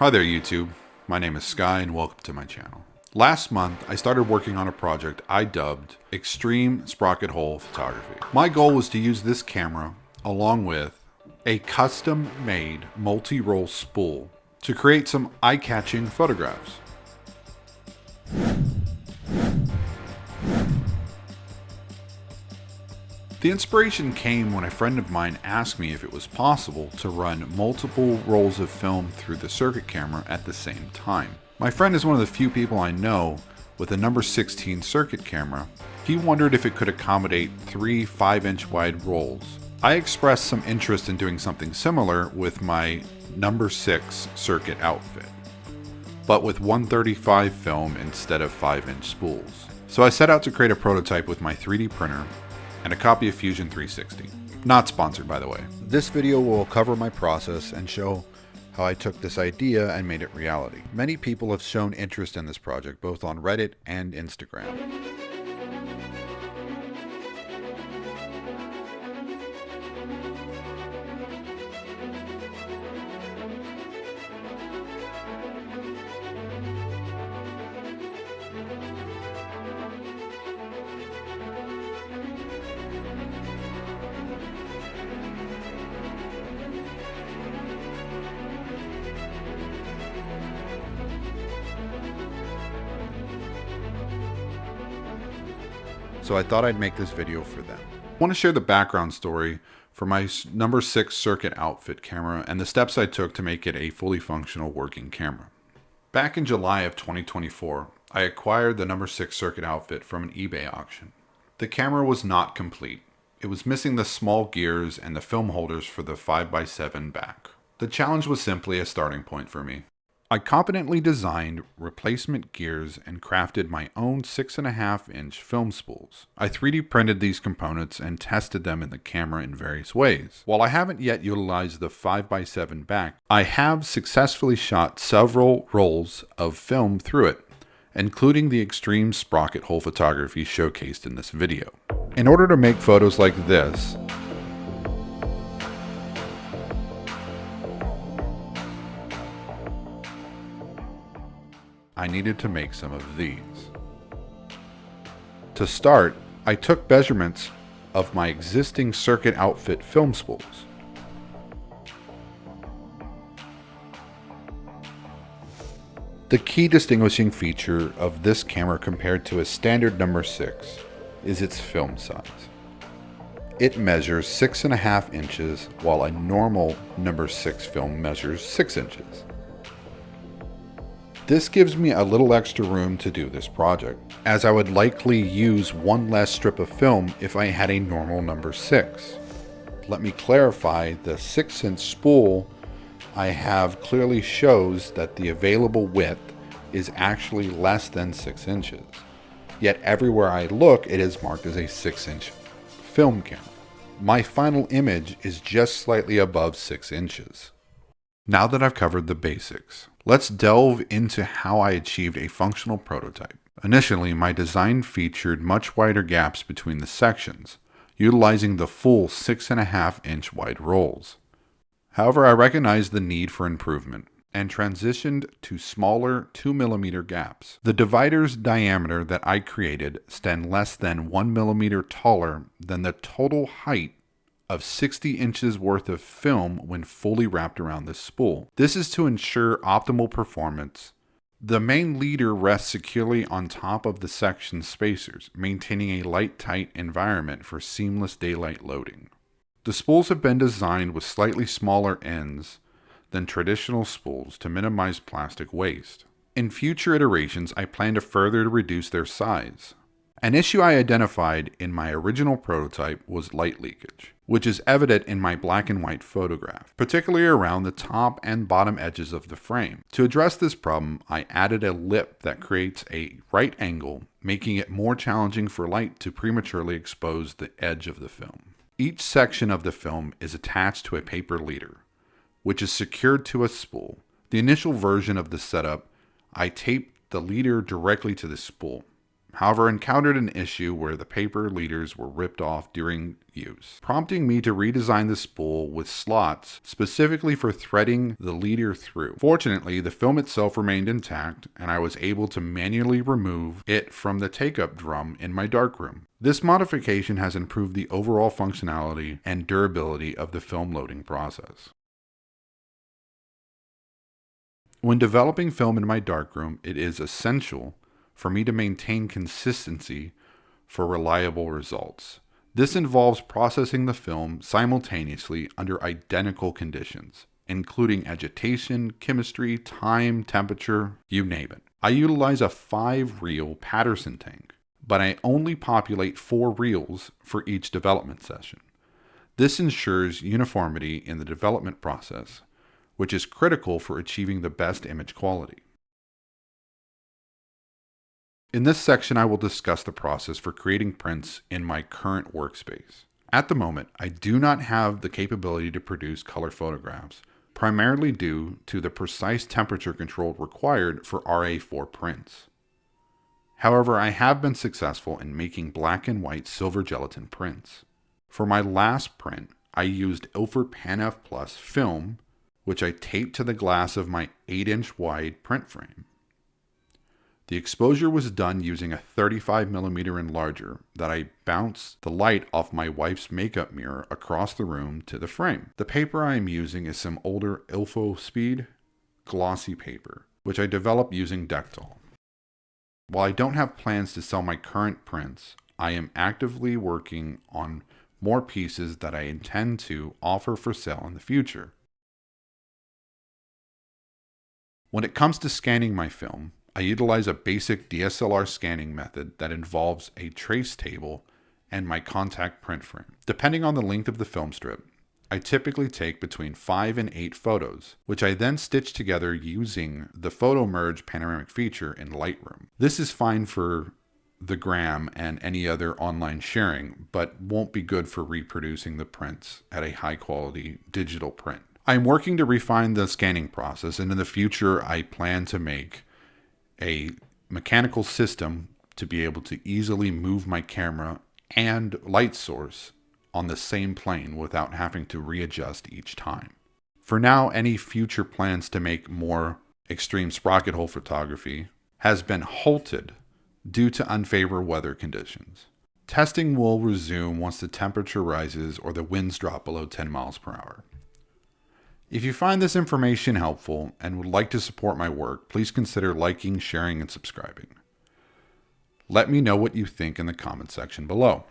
Hi there YouTube, my name is Sky and welcome to my channel. Last month I started working on a project I dubbed Extreme Sprocket Hole Photography. My goal was to use this camera along with a custom made multi-roll spool to create some eye-catching photographs. The inspiration came when a friend of mine asked me if it was possible to run multiple rolls of film through the Cirkut camera at the same time. My friend is one of the few people I know with a number 16 Cirkut camera. He wondered if it could accommodate 3 5-inch wide rolls. I expressed some interest in doing something similar with my number 6 Cirkut Outfit, but with 135 film instead of 5-inch spools. So I set out to create a prototype with my 3D printer and a copy of Fusion 360. Not sponsored, by the way. This video will cover my process and show how I took this idea and made it reality. Many people have shown interest in this project, both on Reddit and Instagram. So I thought I'd make this video for them. I want to share the background story for my number 6 Cirkut Outfit camera and the steps I took to make it a fully functional working camera. Back in July of 2024, I acquired the number 6 Cirkut Outfit from an eBay auction. The camera was not complete. It was missing the small gears and the film holders for the 5x7 back. The challenge was simply a starting point for me. I confidently designed replacement gears and crafted my own 6.5-inch film spools. I 3D printed these components and tested them in the camera in various ways. While I haven't yet utilized the 5x7 back, I have successfully shot several rolls of film through it, including the extreme sprocket hole photography showcased in this video. In order to make photos like this, I needed to make some of these. To start, I took measurements of my existing Cirkut Outfit film spools. The key distinguishing feature of this camera compared to a standard number 6 is its film size. It measures 6.5 inches while a normal number 6 film measures 6 inches. This gives me a little extra room to do this project, as I would likely use one less strip of film if I had a normal number 6. Let me clarify, the 6-inch spool I have clearly shows that the available width is actually less than 6 inches. Yet everywhere I look, it is marked as a 6-inch film camera. My final image is just slightly above 6 inches. Now that I've covered the basics, let's delve into how I achieved a functional prototype. Initially, my design featured much wider gaps between the sections, utilizing the full 6.5-inch wide rolls. However, I recognized the need for improvement and transitioned to smaller 2mm gaps. The divider's diameter that I created stand less than 1 millimeter taller than the total height of 60 inches worth of film when fully wrapped around this spool. This is to ensure optimal performance. The main leader rests securely on top of the section spacers, maintaining a light-tight environment for seamless daylight loading. The spools have been designed with slightly smaller ends than traditional spools to minimize plastic waste. In future iterations, I plan to further reduce their size. An issue I identified in my original prototype was light leakage, which is evident in my black and white photograph, particularly around the top and bottom edges of the frame. To address this problem, I added a lip that creates a right angle, making it more challenging for light to prematurely expose the edge of the film. Each section of the film is attached to a paper leader, which is secured to a spool. The initial version of the setup, I taped the leader directly to the spool. However, I encountered an issue where the paper leaders were ripped off during use, prompting me to redesign the spool with slots specifically for threading the leader through. Fortunately, the film itself remained intact, and I was able to manually remove it from the take-up drum in my darkroom. This modification has improved the overall functionality and durability of the film loading process. When developing film in my darkroom, it is essential for me to maintain consistency for reliable results. This involves processing the film simultaneously under identical conditions, including agitation, chemistry, time, temperature, you name it. I utilize a 5-reel Patterson tank, but I only populate 4 reels for each development session. This ensures uniformity in the development process, which is critical for achieving the best image quality. In this section, I will discuss the process for creating prints in my current workspace. At the moment, I do not have the capability to produce color photographs, primarily due to the precise temperature control required for RA4 prints. However, I have been successful in making black and white silver gelatin prints. For my last print, I used Ilford PanF Plus film, which I taped to the glass of my 8-inch wide print frame. The exposure was done using a 35mm enlarger that I bounced the light off my wife's makeup mirror across the room to the frame. The paper I am using is some older Ilfo Speed glossy paper, which I developed using Dectol. While I don't have plans to sell my current prints, I am actively working on more pieces that I intend to offer for sale in the future. When it comes to scanning my film, I utilize a basic DSLR scanning method that involves a trace table and my contact print frame. Depending on the length of the film strip, I typically take between 5 and 8 photos, which I then stitch together using the Photo Merge panoramic feature in Lightroom. This is fine for the gram and any other online sharing, but won't be good for reproducing the prints at a high quality digital print. I'm working to refine the scanning process, and in the future I plan to make a mechanical system to be able to easily move my camera and light source on the same plane without having to readjust each time. For now, any future plans to make more extreme sprocket hole photography has been halted due to unfavorable weather conditions. Testing will resume once the temperature rises or the winds drop below 10 miles per hour. If you find this information helpful and would like to support my work, please consider liking, sharing, and subscribing. Let me know what you think in the comment section below.